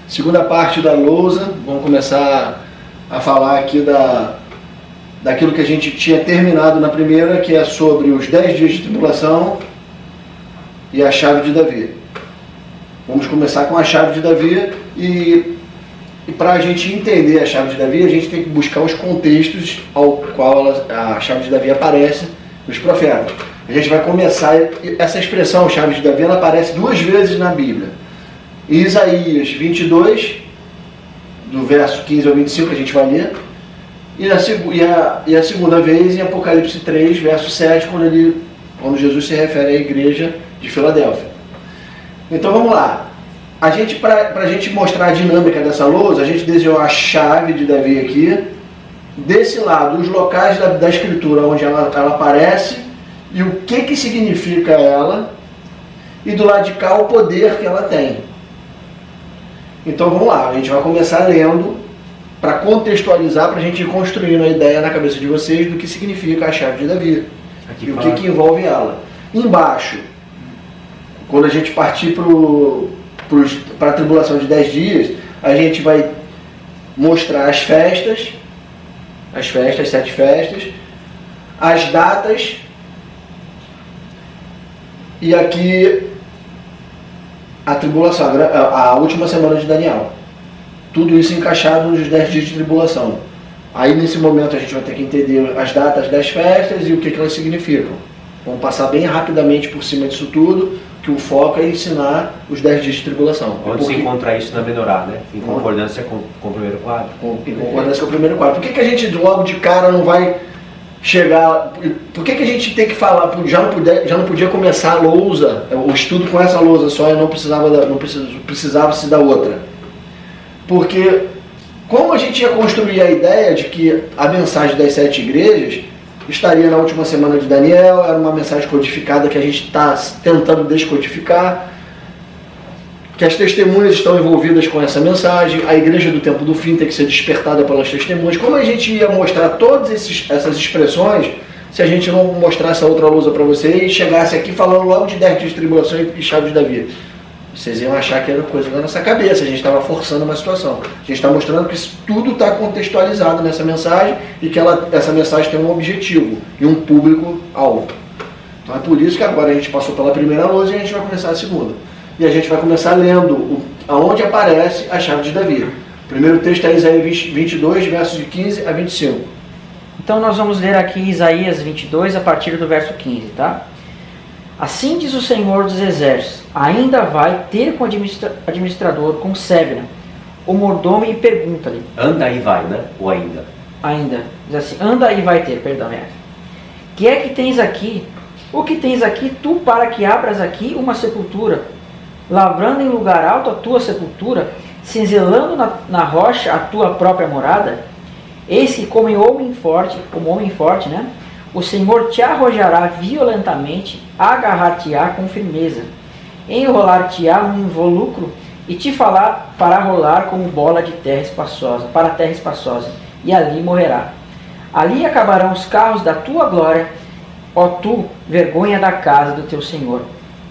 Segunda parte da lousa, vamos começar a falar aqui daquilo que a gente tinha terminado na primeira, que é sobre os 10 dias de tribulação e a chave de Davi. Vamos começar com a chave de Davi e para a gente entender a chave de Davi, a gente tem que buscar os contextos ao qual a chave de Davi aparece nos profetas. A gente vai começar, essa expressão chave de Davi, ela aparece 2 vezes na Bíblia. Em Isaías 22, do verso 15 ao 25, a gente vai ler, e a segunda vez em Apocalipse 3, verso 7, quando Jesus se refere à igreja de Filadélfia. Então vamos lá. Para a gente mostrar a dinâmica dessa lousa, a gente desenhou a chave de Davi aqui. Desse lado, os locais da escritura onde ela aparece e o que significa ela. E do lado de cá, o poder que ela tem. Então vamos lá, a gente vai começar lendo para contextualizar, para a gente ir construindo a ideia na cabeça de vocês do que significa a chave de Davi. E o que envolve ela. Embaixo, quando a gente partir para a tribulação de 10 dias, a gente vai mostrar as festas, as 7 festas, as datas, e aqui a tribulação, a última semana de Daniel. Tudo isso encaixado nos 10 dias de tribulação. Aí nesse momento a gente vai ter que entender as datas das festas e o que elas significam. Vamos passar bem rapidamente por cima disso tudo, que o foco é ensinar os 10 dias de tribulação. Onde se encontra isso na Menorá, né? Em concordância com o primeiro quadro. Em concordância com o primeiro quadro. Por que a gente logo de cara não vai chegar... Por que a gente tem que falar... Já não podia começar a lousa, o estudo com essa lousa só, e não precisava se dar outra. Porque como a gente ia construir a ideia de que a mensagem das 7 igrejas estaria na última semana de Daniel, era uma mensagem codificada que a gente está tentando descodificar, que as testemunhas estão envolvidas com essa mensagem, a igreja do tempo do fim tem que ser despertada pelas testemunhas. Como a gente ia mostrar todas essas expressões se a gente não mostrasse a outra lousa para vocês e chegasse aqui falando logo de 10 dias de tribulação e chave de Davi? Vocês iam achar que era coisa da nossa cabeça, a gente estava forçando uma situação. A gente está mostrando que isso tudo está contextualizado nessa mensagem e que essa mensagem tem um objetivo e um público-alvo. Então é por isso que agora a gente passou pela primeira lousa e a gente vai começar a segunda. E a gente vai começar lendo aonde aparece a chave de Davi. O primeiro texto é Isaías 22, versos de 15 a 25. Então nós vamos ler aqui Isaías 22 a partir do verso 15, tá? Assim diz o Senhor dos Exércitos, ainda vai ter com o administrador, com Sebna, o mordomo, e pergunta-lhe. Anda e vai, né? Ou ainda? Ainda. Diz assim, anda e vai ter, perdão. Que é que tens aqui? O que tens aqui tu para que abras aqui uma sepultura, lavrando em lugar alto a tua sepultura, cinzelando na rocha a tua própria morada? Eis que como homem forte, né? O Senhor te arrojará violentamente, agarrar-te-á com firmeza, enrolar-te-á num involucro e te fará rolar como bola de terra espaçosa, para a terra espaçosa, e ali morrerá. Ali acabarão os carros da tua glória, ó tu, vergonha da casa do teu Senhor.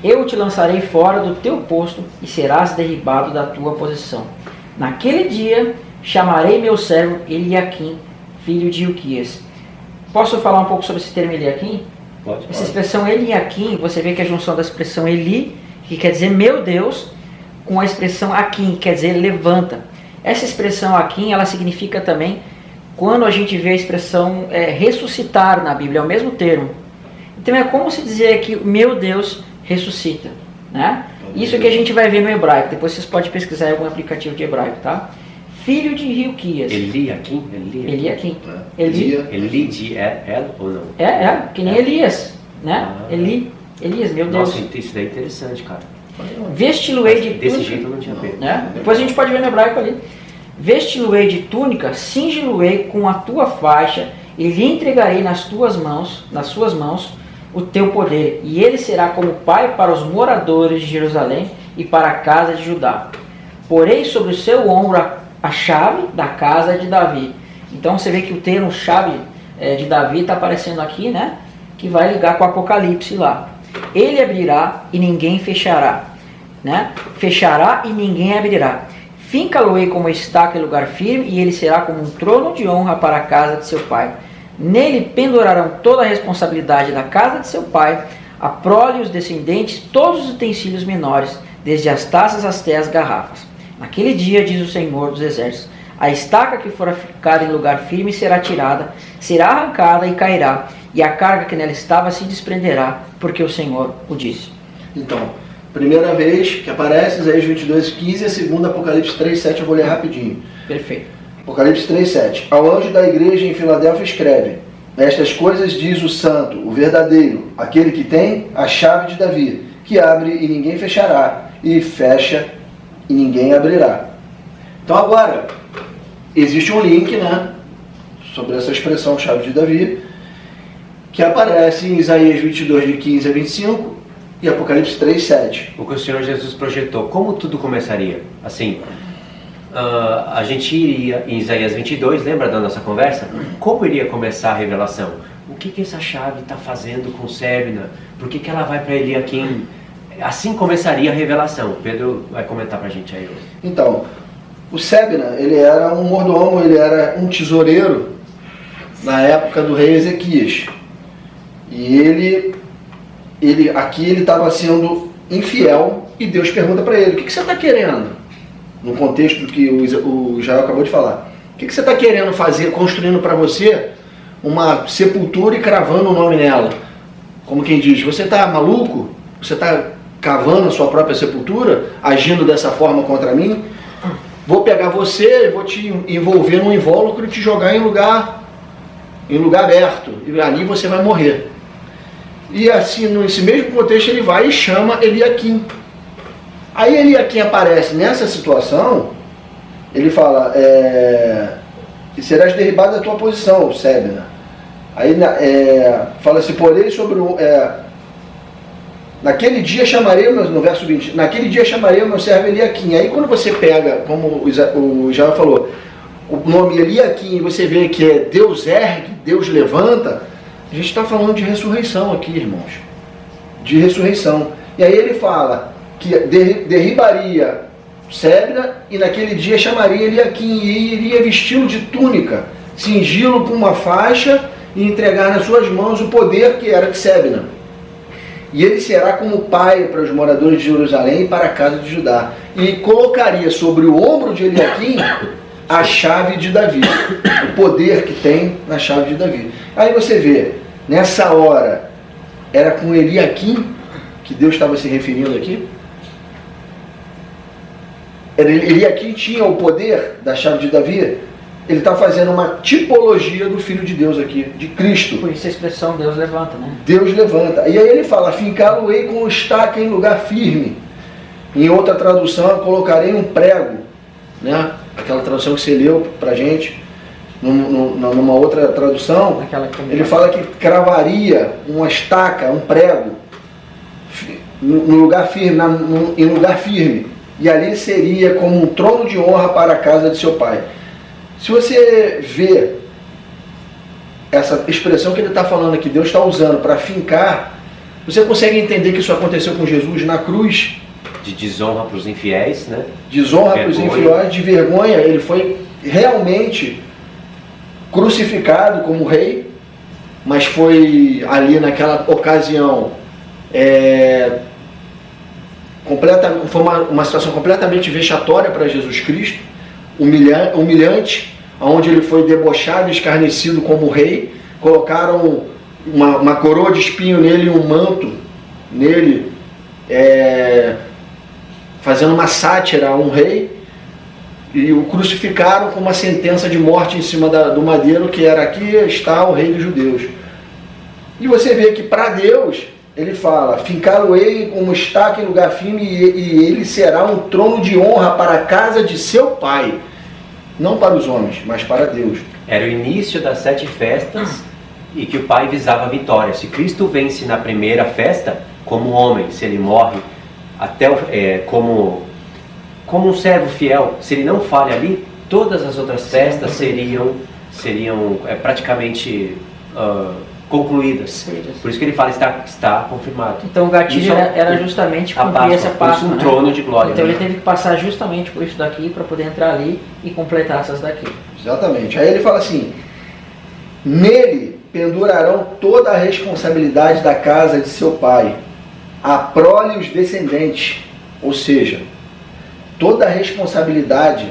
Eu te lançarei fora do teu posto e serás derribado da tua posição. Naquele dia chamarei meu servo Eliaquim, filho de Hilquias. Posso falar um pouco sobre esse termo Eliaquim? Pode. Essa expressão Eliaquim, você vê que é a junção da expressão Eli, que quer dizer meu Deus, com a expressão Aquim, que quer dizer levanta. Essa expressão Aquim, ela significa também, quando a gente vê a expressão ressuscitar na Bíblia, é o mesmo termo. Então é como se dizer que meu Deus ressuscita, né? Isso que a gente vai ver no hebraico, depois vocês podem pesquisar em algum aplicativo de hebraico, tá? Filho de Hilquias. Eliaquim? Eliaquim. Eli de El ou não? Que nem Elias, né? Elias, meu Deus. Nossa, isso daí é interessante, cara. Vesti-lo-ei de túnica. Desse jeito eu não tinha pego. Né? Depois a gente pode ver no hebraico ali. Vesti-lo-ei de túnica, cingi-lo-ei com a tua faixa, e lhe entregarei nas suas mãos, o teu poder, e ele será como pai para os moradores de Jerusalém e para a casa de Judá. Porei sobre o seu ombro a chave da casa de Davi. Então você vê que o termo chave de Davi está aparecendo aqui, né? Que vai ligar com o Apocalipse lá. Ele abrirá e ninguém fechará, né? Fechará e ninguém abrirá. Finca-lo-ei como estaca em lugar firme, e ele será como um trono de honra para a casa de seu pai. Nele pendurarão toda a responsabilidade da casa de seu pai, a prole e os descendentes, todos os utensílios menores, desde as taças até as garrafas. Naquele dia, diz o Senhor dos Exércitos, a estaca que fora ficada em lugar firme será tirada, será arrancada e cairá, e a carga que nela estava se desprenderá, porque o Senhor o disse. Então, primeira vez que aparece Isaías 22:15, a segunda Apocalipse 3:7, eu vou ler rapidinho. Perfeito. Apocalipse 3:7. Ao anjo da igreja em Filadélfia escreve: estas coisas diz o santo, o verdadeiro, aquele que tem a chave de Davi, que abre e ninguém fechará, e fecha e ninguém abrirá. Então agora, existe um link, né, sobre essa expressão chave de Davi, que aparece em Isaías 22:15 a 25 e Apocalipse 3:7. O que o Senhor Jesus projetou, como tudo começaria? Assim, a gente iria em Isaías 22, lembra da nossa conversa? Como iria começar a revelação? O que essa chave está fazendo com Sebna? Por que ela vai para Eliakim? Assim começaria a revelação. Pedro vai comentar para a gente aí. Então, o Sebna, ele era um mordomo, ele era um tesoureiro na época do rei Ezequias. E ele estava sendo infiel, e Deus pergunta para ele: o que você está querendo? No contexto do que o Jael acabou de falar. O que você está querendo fazer, construindo para você uma sepultura e cravando o nome nela? Como quem diz, você está maluco? Você está cavando a sua própria sepultura, agindo dessa forma contra mim? Vou pegar você, vou te envolver num invólucro e te jogar em lugar aberto. E ali você vai morrer. E assim, nesse mesmo contexto, ele vai e chama Eliakim. Aí Eliakim aparece nessa situação, ele fala, serás derribado da tua posição, Sebna. Aí fala assim, porém sobre naquele dia chamarei, no verso 20, naquele dia chamarei o meu servo Eliakim. Aí quando você pega, como o Jael falou, o nome Eliakim, você vê que é Deus ergue, Deus levanta, a gente está falando de ressurreição aqui, irmãos. De ressurreição. E aí ele fala que derribaria Sebna e naquele dia chamaria Eliakim e iria vesti-lo de túnica, cingi-lo com uma faixa e entregar nas suas mãos o poder que era de Sebna. E ele será como pai para os moradores de Jerusalém e para a casa de Judá. E colocaria sobre o ombro de Eliakim a chave de Davi, o poder que tem na chave de Davi. Aí você vê, nessa hora, era com Eliakim que Deus estava se referindo aqui? Eliakim tinha o poder da chave de Davi? Ele está fazendo uma tipologia do Filho de Deus aqui, de Cristo. Por isso a expressão Deus levanta, né? Deus levanta. E aí ele fala, fincá-lo-ei com estaca em lugar firme. Em outra tradução, colocarei um prego, né? Aquela tradução que você leu pra gente, numa outra tradução, ele fala que cravaria uma estaca, um prego, no lugar firme, em lugar firme. E ali seria como um trono de honra para a casa de seu pai. Se você vê essa expressão que ele está falando aqui, Deus está usando para fincar, você consegue entender que isso aconteceu com Jesus na cruz? De desonra para os infiéis, né? Desonra para os infiéis, de vergonha. Ele foi realmente crucificado como rei, mas foi ali naquela ocasião foi uma situação completamente vexatória para Jesus Cristo, humilhante, onde ele foi debochado e escarnecido como rei. Colocaram uma coroa de espinho nele e um manto nele, fazendo uma sátira a um rei, e o crucificaram com uma sentença de morte em cima do madeiro, que era: aqui está o rei dos judeus. E você vê que para Deus, ele fala, fincá-lo-ei como estaca em lugar firme, e ele será um trono de honra para a casa de seu pai. Não para os homens, mas para Deus. Era o início das 7 festas e que o pai visava a vitória. Se Cristo vence na primeira festa, como homem, se ele morre como um servo fiel, se ele não falha ali, todas as outras festas seriam praticamente concluídas. Por isso que ele fala está confirmado. Então o gatilho Isso era justamente a cumprir essa Páscoa, por isso Páscoa, um trono de glória. Então né? ele teve que passar justamente por isso daqui para poder entrar ali e completar essas daqui. Exatamente. Aí ele fala assim: nele pendurarão toda a responsabilidade da casa de seu pai, a prole e os descendentes. Ou seja, toda a responsabilidade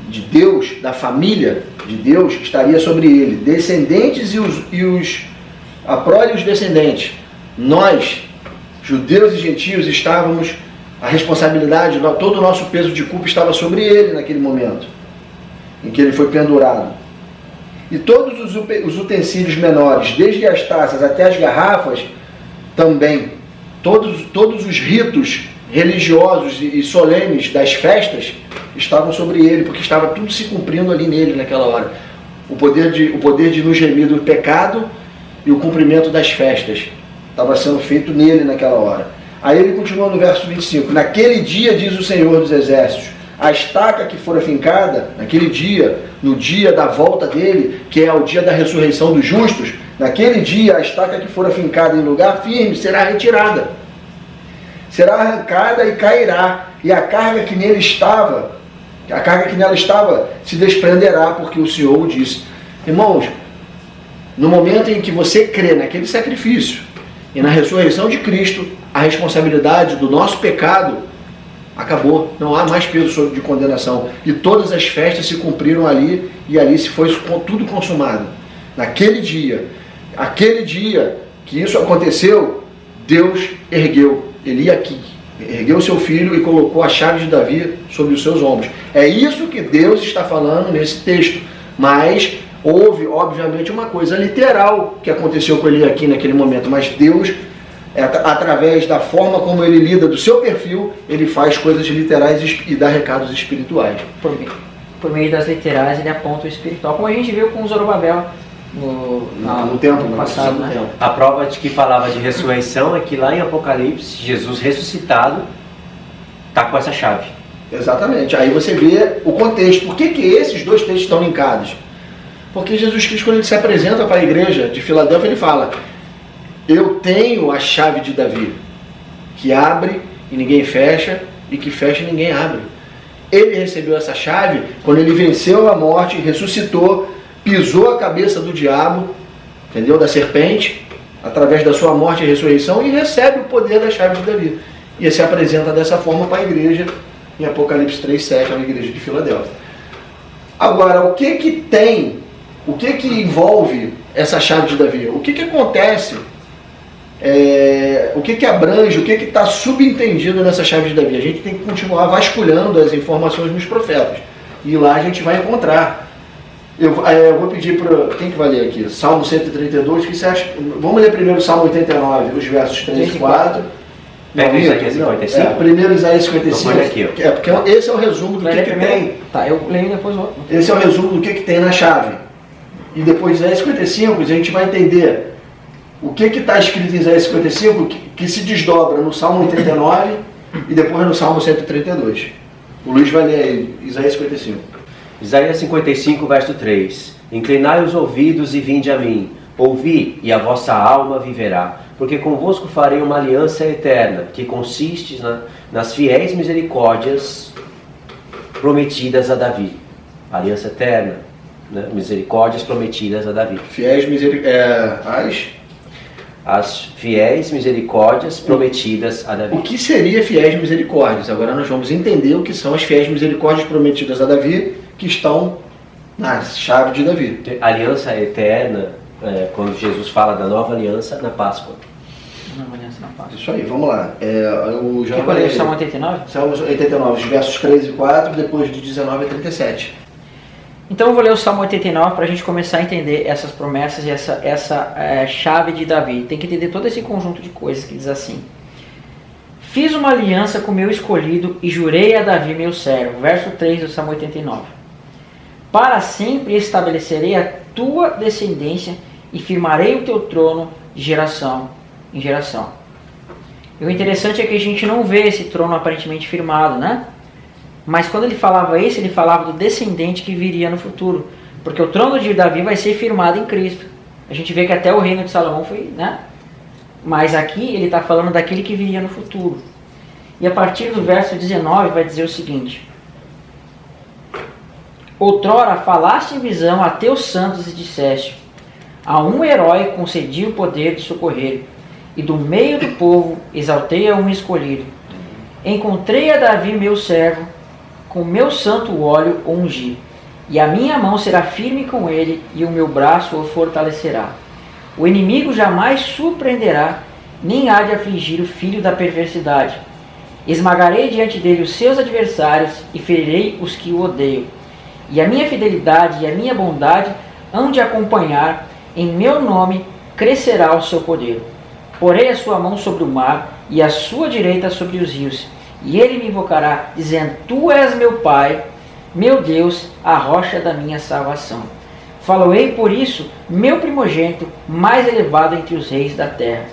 de Deus, da família de Deus, estaria sobre ele. Descendentes a prole e os descendentes. Nós, judeus e gentios, estávamos, a responsabilidade, todo o nosso peso de culpa estava sobre ele naquele momento em que ele foi pendurado. E todos os utensílios menores, desde as taças até as garrafas, também. Todos os ritos religiosos e solenes das festas estavam sobre ele, porque estava tudo se cumprindo ali nele naquela hora. O poder de nos remir do pecado e o cumprimento das festas estava sendo feito nele naquela hora. Aí ele continua no verso 25: naquele dia, diz o Senhor dos Exércitos, a estaca que fora fincada, naquele dia, no dia da volta dele, que é o dia da ressurreição dos justos, naquele dia a estaca que fora fincada em lugar firme será retirada. Será arrancada e cairá, e a carga que nela estava se desprenderá, porque o Senhor o disse. Irmãos, no momento em que você crê naquele sacrifício e na ressurreição de Cristo, a responsabilidade do nosso pecado acabou. Não há mais peso de condenação. E todas as festas se cumpriram ali, e ali se foi tudo consumado. Naquele dia, aquele dia que isso aconteceu, Deus ergueu ergueu seu filho e colocou a chave de Davi sobre os seus ombros. É isso que Deus está falando nesse texto. Mas houve, obviamente, uma coisa literal que aconteceu com ele aqui naquele momento. Mas Deus, através da forma como ele lida do seu perfil, ele faz coisas literais e dá recados espirituais. Por meio das literais, ele aponta o espiritual, como a gente viu com Zorobabel no tempo passado, né? A prova de que falava de ressurreição é que lá em Apocalipse, Jesus ressuscitado está com essa chave. Exatamente. Aí você vê o contexto. Por que esses dois textos estão linkados? Porque Jesus Cristo, quando ele se apresenta para a igreja de Filadélfia, ele fala: eu tenho a chave de Davi, que abre e ninguém fecha, e que fecha e ninguém abre. Ele recebeu essa chave quando ele venceu a morte, ressuscitou, pisou a cabeça do diabo, entendeu? Da serpente, através da sua morte e ressurreição, e recebe o poder da chave de Davi. E ele se apresenta dessa forma para a igreja em Apocalipse 3:7, a igreja de Filadélfia. Agora, o que envolve essa chave de Davi? O que acontece? O que abrange? O que está subentendido nessa chave de Davi? A gente tem que continuar vasculhando as informações nos profetas. E lá a gente vai encontrar. Eu vou pedir para... Quem que vai ler aqui? Salmo 132, o que você acha? Vamos ler primeiro o Salmo 89, os versos 3 e 4. Pega Isaías 55? Primeiro Isaías 55. Então, aqui, porque esse é o resumo do que tem. Tá, eu leio depois o outro. Esse é o resumo do que tem na chave. E depois de Isaías 55, a gente vai entender o que está escrito em Isaías 55, que se desdobra no Salmo 89 e depois no Salmo 132. O Luiz vai ler aí, Isaías 55. Isaías 55, verso 3. Inclinai os ouvidos e vinde a mim. Ouvi, e a vossa alma viverá. Porque convosco farei uma aliança eterna, que consiste nas fiéis misericórdias prometidas a Davi. Aliança eterna, né? Misericórdias prometidas a Davi. As fiéis misericórdias prometidas a Davi. O que seria fiéis misericórdias? Agora nós vamos entender o que são as fiéis misericórdias prometidas a Davi, que estão na chave de Davi. Aliança eterna, quando Jesus fala da nova aliança na Páscoa. Nova aliança na Páscoa. Isso aí, vamos lá. Eu já falei o Salmo 89? Salmo 89, os versos 3 e 4, depois de 19 a 37. Então eu vou ler o Salmo 89 para a gente começar a entender essas promessas e essa chave de Davi. Tem que entender todo esse conjunto de coisas que diz assim: fiz uma aliança com meu escolhido e jurei a Davi meu servo. Verso 3 do Salmo 89. Para sempre estabelecerei a tua descendência e firmarei o teu trono de geração em geração. E o interessante é que a gente não vê esse trono aparentemente firmado, né? Mas quando ele falava isso, ele falava do descendente que viria no futuro. Porque o trono de Davi vai ser firmado em Cristo. A gente vê que até o reino de Salomão foi, né? Mas aqui ele está falando daquele que viria no futuro. E a partir do verso 19 vai dizer o seguinte: outrora falaste em visão a teus santos e disseste: a um herói concedi o poder de socorrer, e do meio do povo exaltei a um escolhido. Encontrei a Davi meu servo, com meu santo óleo o ungi, e a minha mão será firme com ele, e o meu braço o fortalecerá. O inimigo jamais surpreenderá, nem há de afligir o filho da perversidade. Esmagarei diante dele os seus adversários, e ferirei os que o odeiam. E a minha fidelidade e a minha bondade hão de acompanhar, em meu nome crescerá o seu poder. Porei a sua mão sobre o mar, e a sua direita sobre os rios, e ele me invocará, dizendo: tu és meu Pai, meu Deus, a rocha da minha salvação. Faloei por isso, meu primogênito, mais elevado entre os reis da terra.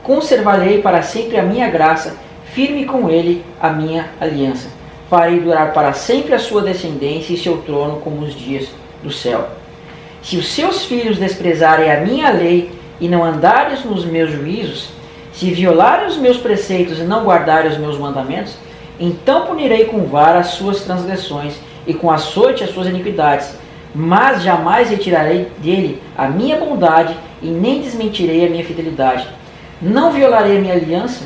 Conservarei para sempre a minha graça, firme com ele a minha aliança. Farei durar para sempre a sua descendência e seu trono como os dias do céu. Se os seus filhos desprezarem a minha lei e não andarem nos meus juízos, se violarem os meus preceitos e não guardarem os meus mandamentos, então punirei com vara as suas transgressões e com açoite as suas iniquidades. Mas jamais retirarei dele a minha bondade e nem desmentirei a minha fidelidade. Não violarei a minha aliança,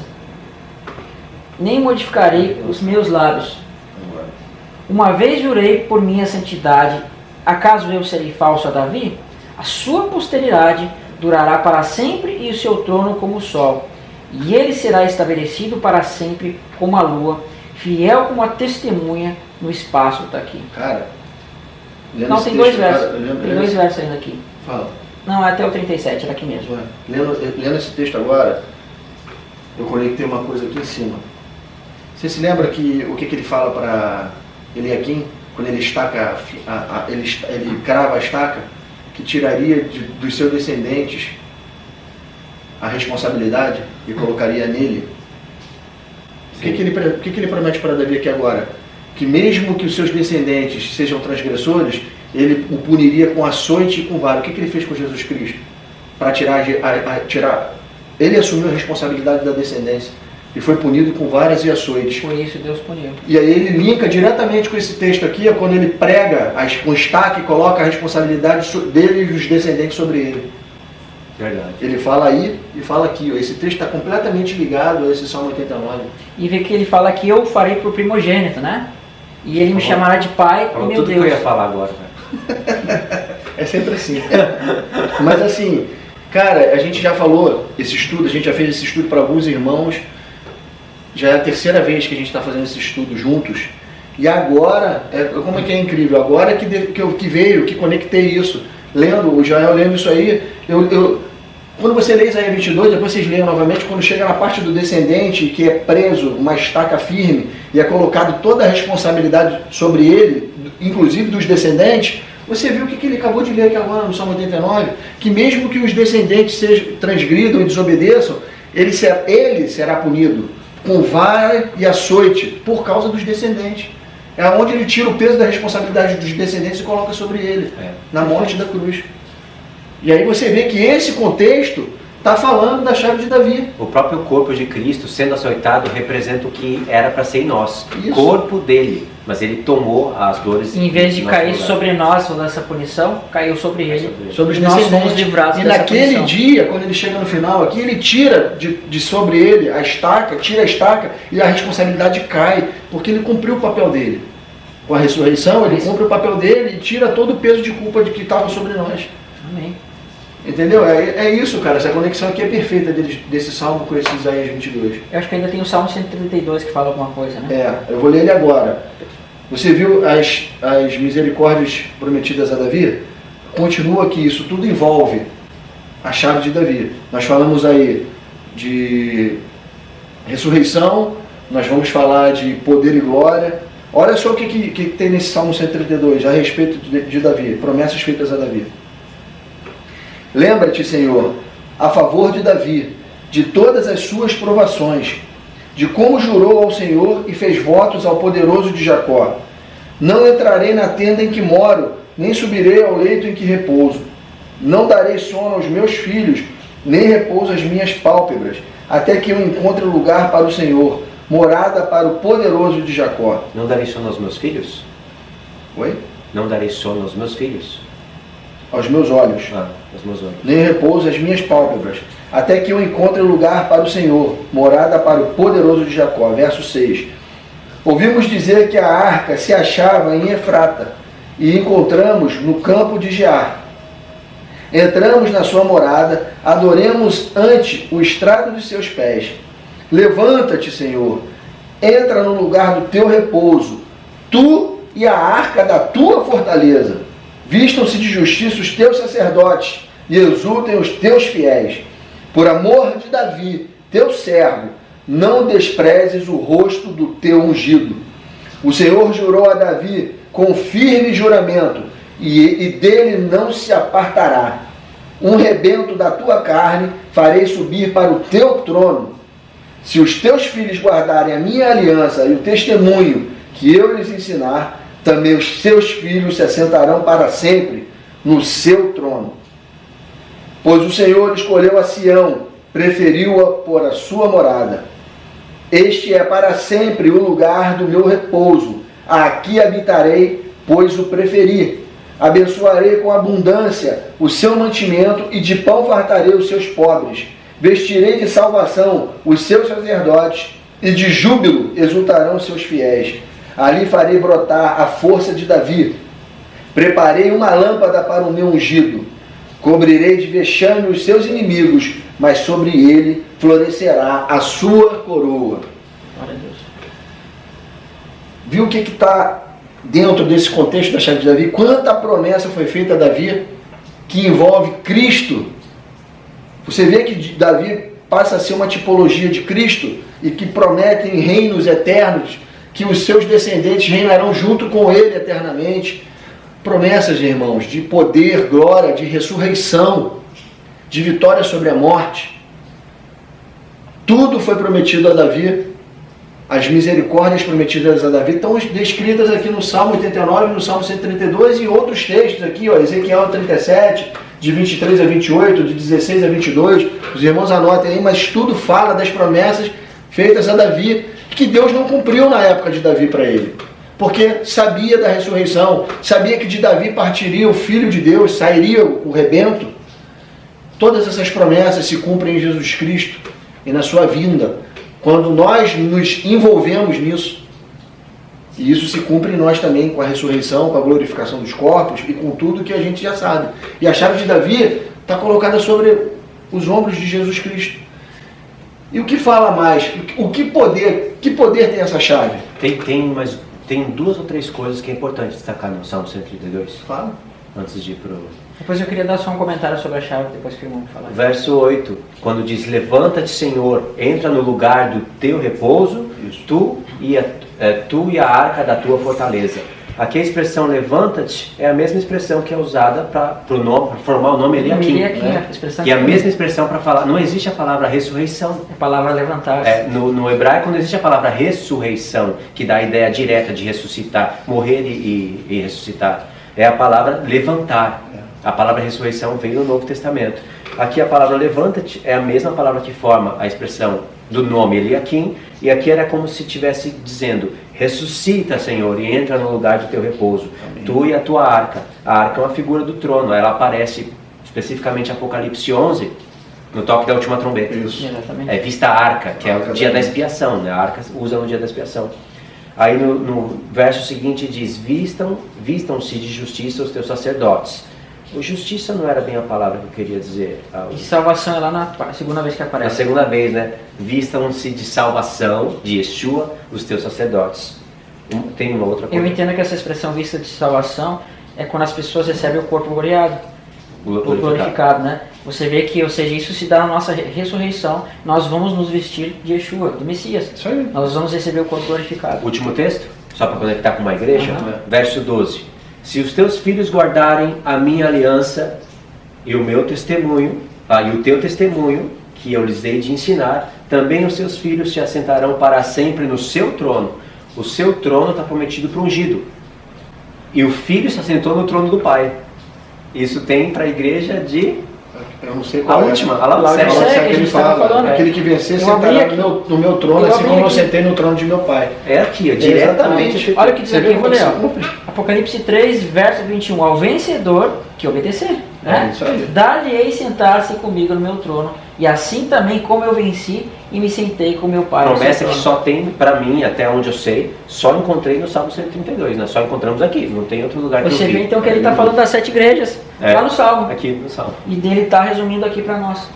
nem modificarei os meus lábios. Uma vez jurei por minha santidade, acaso eu serei falso a Davi? A sua posteridade durará para sempre e o seu trono como o sol. E ele será estabelecido para sempre como a lua, fiel como a testemunha no espaço. Está aqui. Cara, não, tem dois versos. Tem dois versos ainda aqui. Fala. Não, é até o 37, era aqui mesmo. Lendo esse texto agora, eu conectei uma coisa aqui em cima. Você se lembra que o que ele fala para Eliaquim, quando ele estaca, ele crava a estaca, que tiraria dos seus descendentes a responsabilidade e colocaria nele? O que ele promete para Davi aqui agora? Que mesmo que os seus descendentes sejam transgressores, ele o puniria com açoite e com vara. O que ele fez com Jesus Cristo? Para tirar. Ele assumiu a responsabilidade da descendência e foi punido com varas e açoites. Por isso Deus puniu. E aí ele linka diretamente com esse texto aqui, é quando ele prega com estaca e coloca a responsabilidade dele e dos descendentes sobre ele. Verdade. Ele fala aí e fala aqui. Ó. Esse texto está completamente ligado a esse Salmo 89. E vê que ele fala que eu farei por primogênito, né? E ele me chamará de pai e meu tudo Deus. Que eu ia falar agora. É sempre assim. Mas assim, cara, a gente já falou esse estudo, a gente já fez esse estudo para alguns irmãos. Já é a terceira vez que a gente está fazendo esse estudo juntos. E agora, como é que é incrível, agora que veio, que conectei isso, lendo, o Joel lendo isso aí, quando você lê Isaías 22, depois vocês leem novamente, quando chega na parte do descendente, que é preso, uma estaca firme, e é colocado toda a responsabilidade sobre ele, inclusive dos descendentes, você viu o que ele acabou de ler aqui agora no Salmo 89, que mesmo que os descendentes transgridam e desobedeçam, ele será punido com vara e açoite por causa dos descendentes. É onde ele tira o peso da responsabilidade dos descendentes e coloca sobre ele, na morte da cruz. E aí você vê que esse contexto está falando da chave de Davi. O próprio corpo de Cristo, sendo açoitado, representa o que era para ser em nós. Isso. Corpo dele. Mas ele tomou as dores. Em vez de cair sobre nós toda essa punição, caiu sobre ele. Sobre os nós descendentes. fomos livrados E dessa naquele punição. dia, quando ele chega no final aqui, ele tira de sobre ele a estaca, tira a estaca e a responsabilidade cai, porque ele cumpriu o papel dele. Com a ressurreição, ele cumpre o papel dele e tira todo o peso de culpa de que estava sobre nós. Amém. Entendeu? É isso, cara. Essa conexão aqui é perfeita desse salmo com esse Isaías 22. Eu acho que ainda tem o Salmo 132 que fala alguma coisa, né? Eu vou ler ele agora. Você viu as misericórdias prometidas a Davi? Continua aqui, isso tudo envolve a chave de Davi. Nós falamos aí de ressurreição, nós vamos falar de poder e glória. Olha só o que tem nesse Salmo 132 a respeito de Davi, promessas feitas a Davi. Lembra-te, Senhor, a favor de Davi, de todas as suas provações, de como jurou ao Senhor e fez votos ao poderoso de Jacó. Não entrarei na tenda em que moro, nem subirei ao leito em que repouso. Não darei sono aos meus filhos, nem repouso às minhas pálpebras, até que eu encontre lugar para o Senhor, morada para o poderoso de Jacó. Não darei sono aos meus filhos? Oi? Não darei sono aos meus filhos? Aos meus olhos. Aos meus olhos. Nem repouso às minhas pálpebras, até que eu encontre lugar para o Senhor, morada para o poderoso de Jacó. Verso 6. Ouvimos dizer que a arca se achava em Efrata, e encontramos no campo de Gear. Entramos na sua morada, adoremos ante o estrado de seus pés. Levanta-te, Senhor, entra no lugar do teu repouso, tu e a arca da tua fortaleza. Vistam-se de justiça os teus sacerdotes e exultem os teus fiéis. Por amor de Davi, teu servo, não desprezes o rosto do teu ungido. O Senhor jurou a Davi com firme juramento, e dele não se apartará. Um rebento da tua carne farei subir para o teu trono. Se os teus filhos guardarem a minha aliança e o testemunho que eu lhes ensinar, também os seus filhos se assentarão para sempre no seu trono. Pois o Senhor escolheu a Sião, preferiu-a por a sua morada. Este é para sempre o lugar do meu repouso. Aqui habitarei, pois o preferi. Abençoarei com abundância o seu mantimento e de pão fartarei os seus pobres. Vestirei de salvação os seus sacerdotes e de júbilo exultarão os seus fiéis. Ali farei brotar a força de Davi. Preparei uma lâmpada para o meu ungido. Cobrirei de vexame os seus inimigos, mas sobre ele florescerá a sua coroa. Glória a Deus. Viu o que está dentro desse contexto da chave de Davi? Quanta promessa foi feita a Davi que envolve Cristo. Você vê que Davi passa a ser uma tipologia de Cristo e que promete em reinos eternos que os seus descendentes reinarão junto com ele eternamente. Promessas, irmãos, de poder, glória, de ressurreição, de vitória sobre a morte. Tudo foi prometido a Davi. As misericórdias prometidas a Davi estão descritas aqui no Salmo 89, no Salmo 132 e outros textos aqui, ó, Ezequiel 37, de 23 a 28, de 16 a 22. Os irmãos anotem aí, mas tudo fala das promessas feitas a Davi, que Deus não cumpriu na época de Davi para ele. Porque sabia da ressurreição, sabia que de Davi partiria o Filho de Deus, sairia o rebento. Todas essas promessas se cumprem em Jesus Cristo e na sua vinda, quando nós nos envolvemos nisso. E isso se cumpre em nós também, com a ressurreição, com a glorificação dos corpos e com tudo que a gente já sabe. E a chave de Davi está colocada sobre os ombros de Jesus Cristo. E o que fala mais? Que poder tem essa chave? Tem duas ou três coisas que é importante destacar no Salmo 132. Fala. Antes de ir pro... Depois eu queria dar só um comentário sobre a chave, depois que o irmão falar. Verso 8, quando diz, levanta-te, Senhor, entra no lugar do teu repouso, tu e a arca da tua fortaleza. Aqui a expressão levanta-te é a mesma expressão que é usada para formar o nome Eliakim. Né? E a mesma expressão para falar, não existe a palavra ressurreição. A palavra levantar. No hebraico não existe a palavra ressurreição, que dá a ideia direta de ressuscitar, morrer e ressuscitar. É a palavra levantar. A palavra ressurreição vem no Novo Testamento. Aqui a palavra levanta-te é a mesma palavra que forma a expressão do nome Eliakim, e aqui era como se estivesse dizendo, ressuscita, Senhor, e entra no lugar do teu repouso. Amém. Tu e a tua arca. A arca é uma figura do trono, ela aparece especificamente em Apocalipse 11, no toque da última trombeta. Isso. Exatamente. É vista a arca, que é o dia da expiação, né? A arca usa no dia da expiação. Aí no verso seguinte diz, vistam-se de justiça os teus sacerdotes. O justiça não era bem a palavra que eu queria dizer. E salvação é lá na segunda vez que aparece. Na segunda vez, né? Vistam-se de salvação, de Yeshua, os teus sacerdotes. Tem uma outra coisa. Eu entendo que essa expressão vista de salvação é quando as pessoas recebem o corpo glorificado, né? Você vê que, ou seja, isso se dá na nossa ressurreição. Nós vamos nos vestir de Yeshua, do Messias. Isso aí. Nós vamos receber o corpo glorificado. Último texto, só para conectar com uma igreja. Verso 12. Se os teus filhos guardarem a minha aliança e o meu testemunho, e o teu testemunho, que eu lhes dei de ensinar, também os seus filhos se assentarão para sempre no seu trono. O seu trono está prometido para o ungido. E o filho se assentou no trono do pai. Isso tem para a igreja de... Eu não sei A qual última, é. a Laodiceia. Laodiceia, Que que a ele gente tava fala, falando, aquele que vencer Eu abri sentará aqui. no meu trono, Eu assim abri como eu aqui. sentei no trono de meu pai. É aqui, ó, diretamente. Olha o que diz Você aqui, vê eu vou como ler. se Ó. cumpre? Apocalipse 3, verso 21. Ao vencedor que obedecer. Né? Isso aí. Dar-lhe-ei sentar-se comigo no meu trono, e assim também como eu venci e me sentei com meu pai. no Promessa seu que trono. só tem para mim, até onde eu sei, só encontrei no Salmo 132, né? Só encontramos aqui, não tem outro lugar que Você eu vi. vê então que ele está falando das 7 igrejas, É. lá no Salmo. Aqui no Salmo. E dele está resumindo aqui para nós.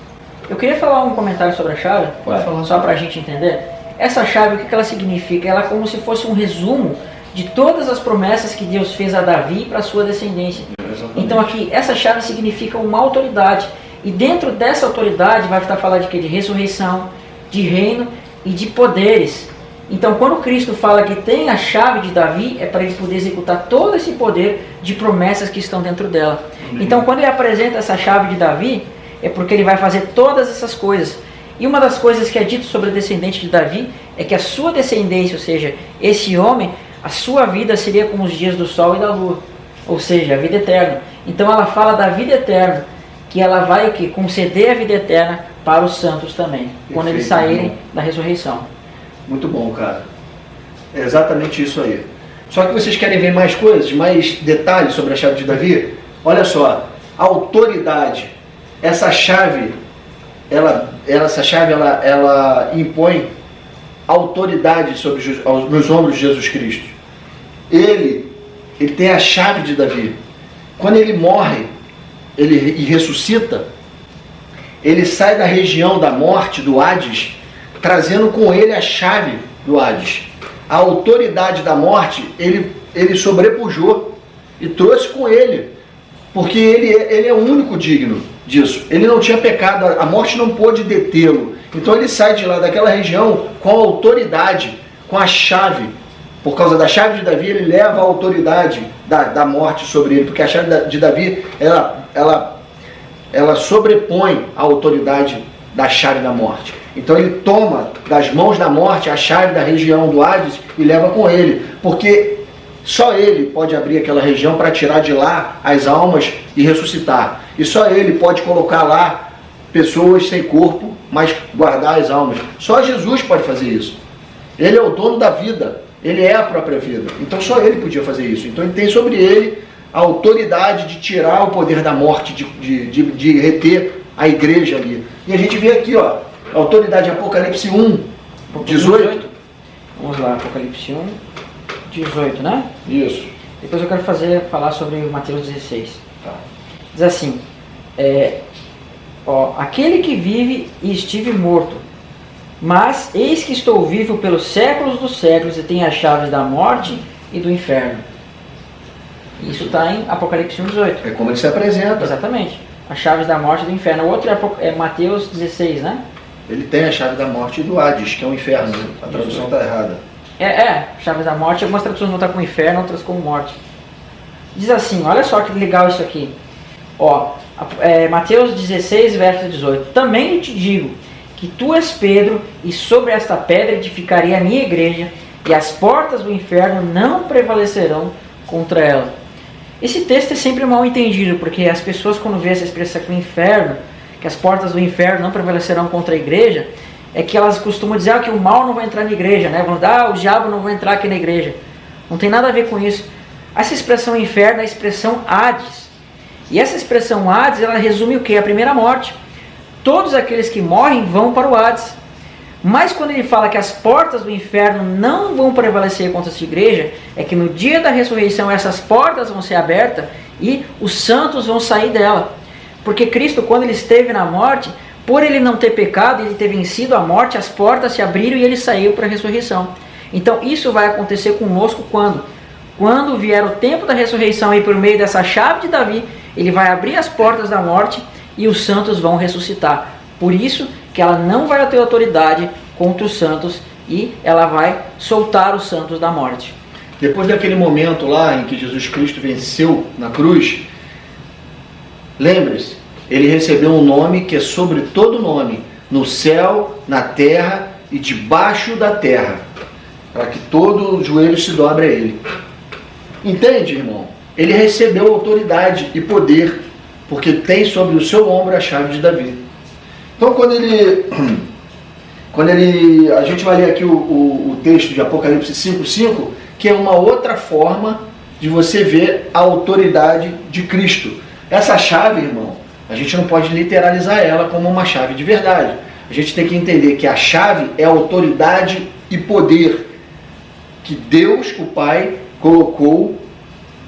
Eu queria falar um comentário sobre a chave, Pode falar. só para a gente entender. Essa chave, o que ela significa? Ela é como se fosse um resumo de todas as promessas que Deus fez a Davi para a sua descendência. Exatamente. Então aqui, essa chave significa uma autoridade. E dentro dessa autoridade vai estar falando de quê? De ressurreição, de reino e de poderes. Então quando Cristo fala que tem a chave de Davi, é para ele poder executar todo esse poder de promessas que estão dentro dela. Então quando ele apresenta essa chave de Davi, é porque ele vai fazer todas essas coisas. E uma das coisas que é dito sobre a descendente de Davi é que a sua descendência, ou seja, esse homem, a sua vida seria como os dias do sol e da lua, ou seja, a vida eterna. Então ela fala da vida eterna, que ela vai o quê? Conceder a vida eterna para os santos também, quando eles Perfeito, saírem irmão. da ressurreição. Muito bom, cara. É exatamente isso aí. Só que vocês querem ver mais coisas, mais detalhes sobre a chave de Davi? Olha só, a autoridade. Essa chave, ela impõe autoridade sobre nos ombros de Jesus Cristo. Ele tem a chave de Davi. Quando ele morre, e ressuscita, ele sai da região da morte, do Hades, trazendo com ele a chave do Hades. A autoridade da morte, ele sobrepujou e trouxe com ele, porque ele é o único digno disso. Ele não tinha pecado, a morte não pôde detê-lo. Então ele sai de lá, daquela região, com a autoridade, com a chave. Por causa da chave de Davi, ele leva a autoridade da morte sobre ele, porque a chave de Davi, ela sobrepõe a autoridade da chave da morte. Então ele toma das mãos da morte a chave da região do Hades e leva com ele, porque só ele pode abrir aquela região para tirar de lá as almas e ressuscitar. E só ele pode colocar lá pessoas sem corpo, mas guardar as almas. Só Jesus pode fazer isso. Ele é o dono da vida. Ele é a própria vida. Então só ele podia fazer isso. Então ele tem sobre ele a autoridade de tirar o poder da morte, de reter a igreja ali. E a gente vê aqui, ó, a autoridade, Apocalipse 1, 18. Vamos lá, Apocalipse 1, 18, né? Isso. Depois eu quero falar sobre Mateus 16. Tá. Diz assim, aquele que vive e estive morto, mas eis que estou vivo pelos séculos dos séculos e tenho as chaves da morte e do inferno. Isso está em Apocalipse 1:18. É como ele se apresenta. Exatamente. As chaves da morte e do inferno. O outro é Mateus 16, né? Ele tem a chave da morte e do Hades, que é o inferno. A tradução está errada. Chaves da morte. Algumas traduções vão estar com inferno, outras com morte. Diz assim, olha só que legal isso aqui. Mateus 16, verso 18. Também eu te digo que tu és Pedro, e sobre esta pedra edificarei a minha igreja, e as portas do inferno não prevalecerão contra ela. Esse texto é sempre mal entendido, porque as pessoas, quando vê essa expressão aqui, o inferno, que as portas do inferno não prevalecerão contra a igreja, é que elas costumam dizer que o mal não vai entrar na igreja, né? Vão dizer, o diabo não vai entrar aqui na igreja. Não tem nada a ver com isso. Essa expressão inferno é a expressão Hades. E essa expressão Hades, ela resume o quê? A primeira morte. Todos aqueles que morrem vão para o Hades. Mas quando ele fala que as portas do inferno não vão prevalecer contra essa igreja, é que no dia da ressurreição essas portas vão ser abertas e os santos vão sair dela. Porque Cristo, quando ele esteve na morte, por ele não ter pecado, ele ter vencido a morte, as portas se abriram e ele saiu para a ressurreição. Então isso vai acontecer conosco quando? Quando vier o tempo da ressurreição e por meio dessa chave de Davi, ele vai abrir as portas da morte e os santos vão ressuscitar. Por isso que ela não vai ter autoridade contra os santos e ela vai soltar os santos da morte. Depois daquele momento lá em que Jesus Cristo venceu na cruz, lembre-se, ele recebeu um nome que é sobre todo nome, no céu, na terra e debaixo da terra, para que todo joelho se dobre a ele. Entende, irmão? Ele recebeu autoridade e poder porque tem sobre o seu ombro a chave de Davi. Então, a gente vai ler aqui o texto de Apocalipse 5:5, que é uma outra forma de você ver a autoridade de Cristo. Essa chave, irmão, a gente não pode literalizar ela como uma chave de verdade. A gente tem que entender que a chave é autoridade e poder que Deus, o Pai, colocou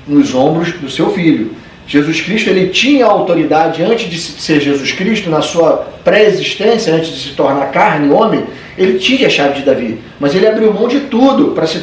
nos ombros do seu Filho. Jesus Cristo, ele tinha autoridade antes de ser Jesus Cristo, na sua pré-existência, antes de se tornar carne, homem, ele tinha a chave de Davi, mas ele abriu mão de tudo para se